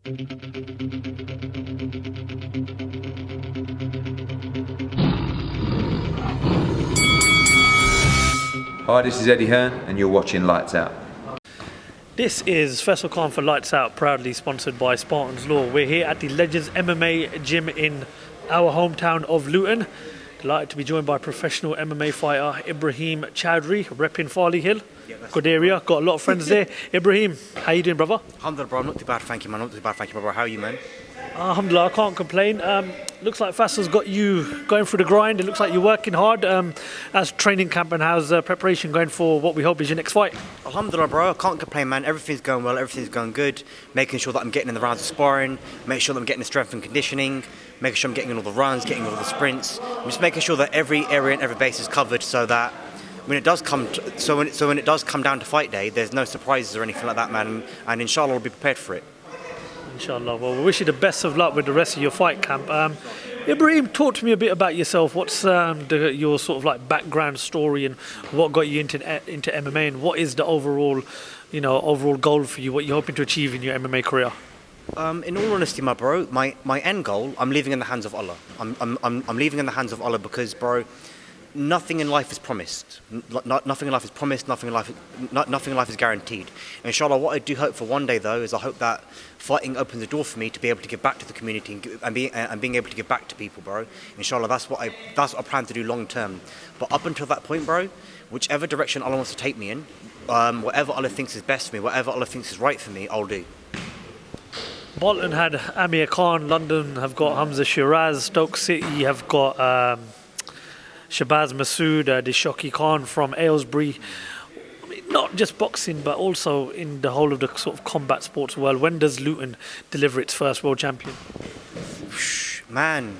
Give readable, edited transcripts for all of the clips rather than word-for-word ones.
Hi, this is Eddie Hearn and you're watching Lights Out. This is Faisal Khan for Lights Out, proudly sponsored by Spartans Law. We're here at the Legends MMA gym in our hometown of Luton. Delighted to be joined by professional MMA fighter Ibraheem Choudhary, repping Farley Hill. Yeah, good area, got a lot of friends there. Ibraheem, how you doing, brother? Alhamdulillah, bro. Not too bad, thank you, man. Not too bad, thank you, brother. How are you, man? Alhamdulillah, I can't complain. Looks like Faisal's got you going through the grind. It looks like you're working hard. How's training camp and how's preparation going for what we hope is your next fight? Alhamdulillah, bro. I can't complain, man. Everything's going well. Everything's going good. Making sure that I'm getting in the rounds of sparring. Make sure that I'm getting the strength and conditioning. Making sure I'm getting in all the runs, getting all the sprints. I'm just making sure that every area and every base is covered, so that when it does come, when it does come down to fight day, there's no surprises or anything like that, man. And inshallah, I'll be prepared for it. Inshallah. Well, we wish you the best of luck with the rest of your fight camp. Ibraheem, talk to me a bit about yourself. What's your sort of like background story and what got you into MMA, and what is the overall goal for you? What you're hoping to achieve in your MMA career? In all honesty, my bro, my end goal, I'm leaving in the hands of Allah. I'm leaving in the hands of Allah because, bro, nothing in life is promised. Nothing in life is promised. Nothing in life is guaranteed. Inshallah, what I do hope for one day, though, is I hope that fighting opens the door for me to be able to give back to the community and being able to give back to people, bro. Inshallah, that's what I plan to do long term. But up until that point, bro, whichever direction Allah wants to take me in, whatever Allah thinks is best for me, whatever Allah thinks is right for me, I'll do. Bolton had Amir Khan. London have got Hamza Shiraz. Stoke City have got Shabazz Masood, Dishoki Khan from Aylesbury. I mean, not just boxing, but also in the whole of the sort of combat sports world. When does Luton deliver its first world champion? Man,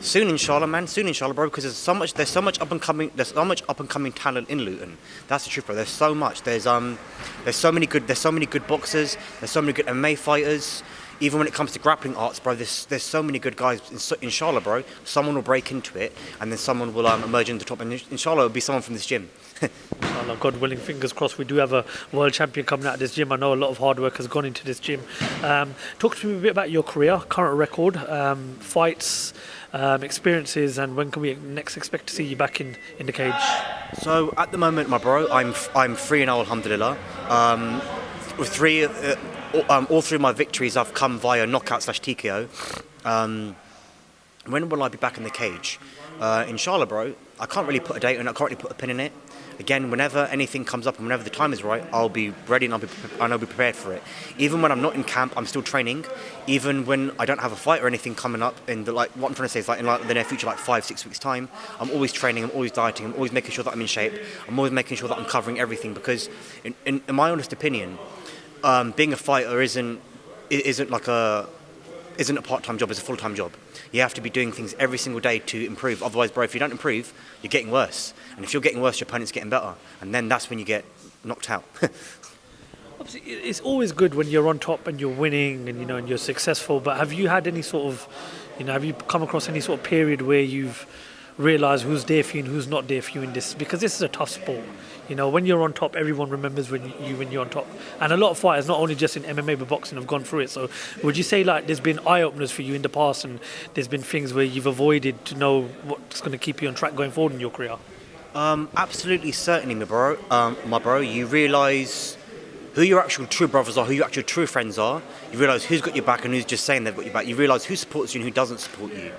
soon inshallah, man. Soon inshallah, bro. Because there's so much up and coming talent in Luton. That's the truth, bro. There's so much. There's so many good boxers. There's so many good MMA fighters. Even when it comes to grappling arts, bro, there's so many good guys. Inshallah, bro, someone will break into it, and then someone will emerge into the top. And inshallah, it'll be someone from this gym. Inshallah, God willing, fingers crossed. We do have a world champion coming out of this gym. I know a lot of hard work has gone into this gym. Talk to me a bit about your career, current record, fights, experiences, and when can we next expect to see you back in the cage? So at the moment, my bro, I'm 3-0, alhamdulillah. With all three of my victories have come via knockout/TKO. When will I be back in the cage? Inshallah, bro. I can't really put a date on it. I can't really put a pin in it. Again, whenever anything comes up and whenever the time is right, I'll be ready and I'll be prepared for it. Even when I'm not in camp, I'm still training. Even when I don't have a fight or anything coming up in what I'm trying to say is in the near future, 5-6 weeks time, I'm always training. I'm always dieting. I'm always making sure that I'm in shape. I'm always making sure that I'm covering everything because, in my honest opinion, being a fighter isn't a part-time job, it's a full-time job. You have to be doing things every single day to improve. Otherwise, bro, if you don't improve, you're getting worse. And if you're getting worse, your opponent's getting better. And then that's when you get knocked out. Obviously, it's always good when you're on top and you're winning and and you're successful. But have you had any sort of, have you come across any sort of period where you've realised who's there for you and who's not there for you in this? Because this is a tough sport. When you're on top, everyone remembers when you're on top. And a lot of fighters, not only just in MMA but boxing, have gone through it. So would you say there's been eye-openers for you in the past and there's been things where you've avoided to know what's going to keep you on track going forward in your career? Absolutely, certainly, my bro. You realise who your actual true brothers are, who your actual true friends are. You realise who's got your back and who's just saying they've got your back. You realise who supports you and who doesn't support you.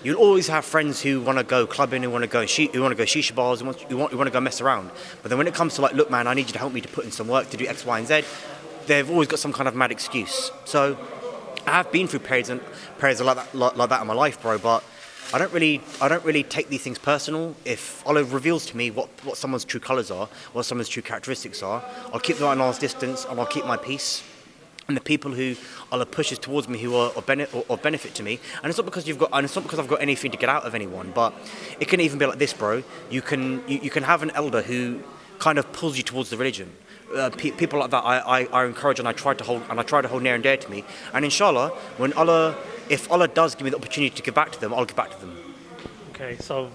You'll always have friends who want to go clubbing, who want to go shisha bars, who want to go mess around. But then when it comes to look, man, I need you to help me to put in some work to do X, Y, and Z, they've always got some kind of mad excuse. So I have been through periods like that in my life, bro. But I don't really take these things personal. If Allah reveals to me what someone's true colours are, what someone's true characteristics are, I'll keep them at an arm's distance and I'll keep my peace. And the people who Allah pushes towards me who are of benefit to me, and it's not because I've got anything to get out of anyone, but it can even be like this, bro. You can have an elder who kind of pulls you towards the religion. People like that, I encourage and I try to hold near and dear to me. And inshallah, if Allah does give me the opportunity to give back to them, I'll give back to them. Okay, so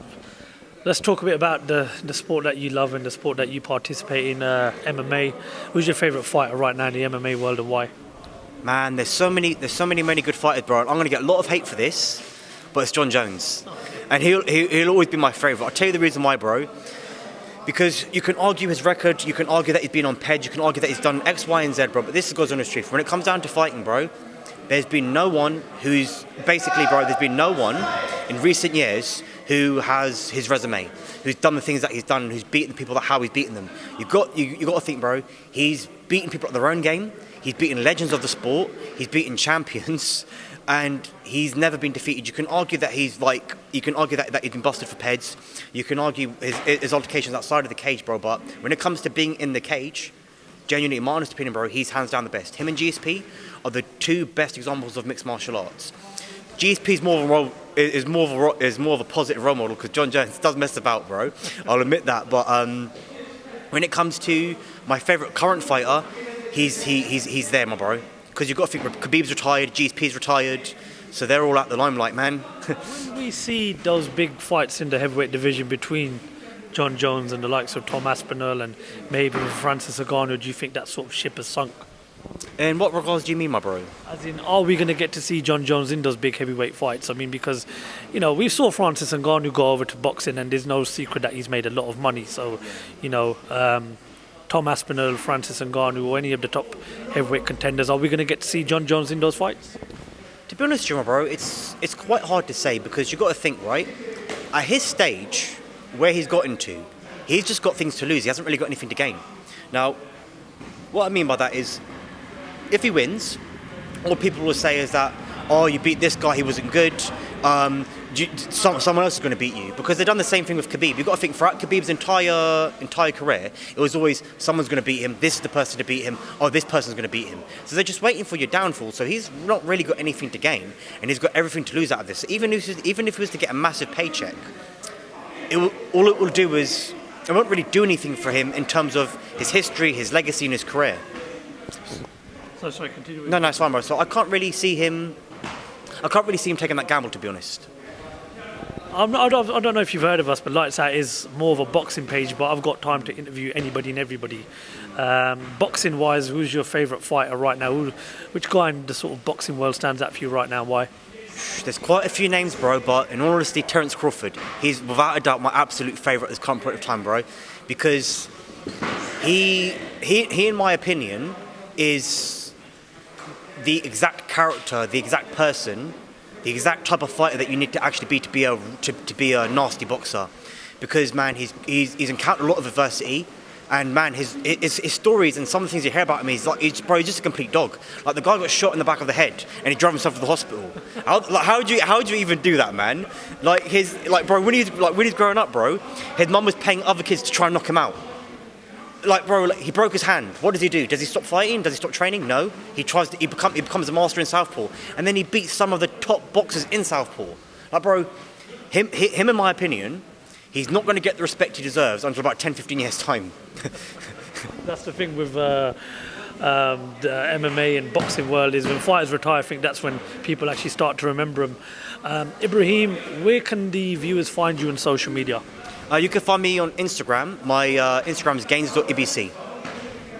let's talk a bit about the sport that you love and the sport that you participate in, MMA. Who's your favourite fighter right now in the MMA world and why? Man, there's so many good fighters, bro. I'm gonna get a lot of hate for this, but it's John Jones, and he'll always be my favourite. I'll tell you the reason why, bro. Because you can argue his record, you can argue that he's been on PED, you can argue that he's done X, Y, and Z, bro. But this is God's honest truth. When it comes down to fighting, bro, there's been no one who's basically, bro. There's been no one in recent years who has his resume, who's done the things that he's done, who's beaten the people how he's beaten them. You got to think, bro. He's beaten people at their own game. He's beaten legends of the sport. He's beaten champions, and he's never been defeated. You can argue that he's that he's been busted for PEDs. You can argue his altercations outside of the cage, bro. But when it comes to being in the cage, genuinely, in my honest opinion, bro, he's hands down the best. Him and GSP are the two best examples of mixed martial arts. GSP is more of a positive role model because John Jones does mess about, bro. I'll admit that. But when it comes to my favourite current fighter, he's there, my bro. Because you've got to think, Khabib's retired, GSP's retired, so they're all out the limelight, man. When we see those big fights in the heavyweight division between John Jones and the likes of Tom Aspinall and maybe Francis Ngannou, do you think that sort of ship has sunk? In what regards do you mean, my bro? As in, are we going to get to see John Jones in those big heavyweight fights? I mean, because, you know, we saw Francis Ngannou go over to boxing, and there's no secret that he's made a lot of money. So, you know, Tom Aspinall, Francis Ngannou, or any of the top heavyweight contenders, are we going to get to see John Jones in those fights? To be honest, my bro, it's quite hard to say because you've got to think, right? At his stage, where he's gotten to, he's just got things to lose. He hasn't really got anything to gain. Now, what I mean by that is, if he wins, all people will say is that, oh, you beat this guy, he wasn't good. Someone else is going to beat you, because they've done the same thing with Khabib. You've got to think, throughout Khabib's entire career, it was always someone's going to beat him, this is the person to beat him, oh, this person's going to beat him. So they're just waiting for your downfall. So he's not really got anything to gain, and he's got everything to lose out of this. Even if he was to get a massive paycheck, all it will do is, it won't really do anything for him in terms of his history, his legacy, and his career. So sorry, continue. No, it's fine, bro. So I can't really see him taking that gamble, to be honest. I don't know if you've heard of us, but Lights Out is more of a boxing page, but I've got time to interview anybody and everybody. Boxing wise, who's your favourite fighter right now? Which guy in the sort of boxing world stands out for you right now? Why? There's quite a few names, bro, but in all honesty, Terence Crawford, he's without a doubt my absolute favourite at this current point of time, bro, because he in my opinion is the exact character, the exact person, the exact type of fighter that you need to actually be to be a nasty boxer, because man, he's encountered a lot of adversity, and man, his stories and some of the things you hear about him, he's just a complete dog. Like, the guy got shot in the back of the head and he drove himself to the hospital. How do you even do that, man? Bro, when he's growing up, bro, his mum was paying other kids to try and knock him out. Like, bro, he broke his hand. What does he do? Does he stop fighting? Does he stop training? No. He becomes a master in southpaw, and then he beats some of the top boxers in southpaw. Like, bro, him in my opinion, he's not going to get the respect he deserves until about 10-15 years time. That's the thing with the MMA and boxing world, is when fighters retire, I think that's when people actually start to remember him. Ibraheem, where can the viewers find you on social media? You can find me on Instagram. My Instagram is gains.ibc.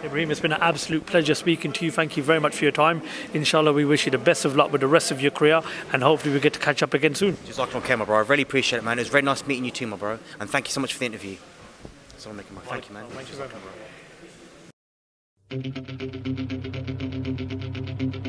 Ibraheem, it's been an absolute pleasure speaking to you. Thank you very much for your time. Inshallah, we wish you the best of luck with the rest of your career, and hopefully we get to catch up again soon. Jazakallah, my bro. I really appreciate it, man. It was very nice meeting you too, my bro. And thank you so much for the interview. That's all I'm making, my thank you, man. Thank you very much.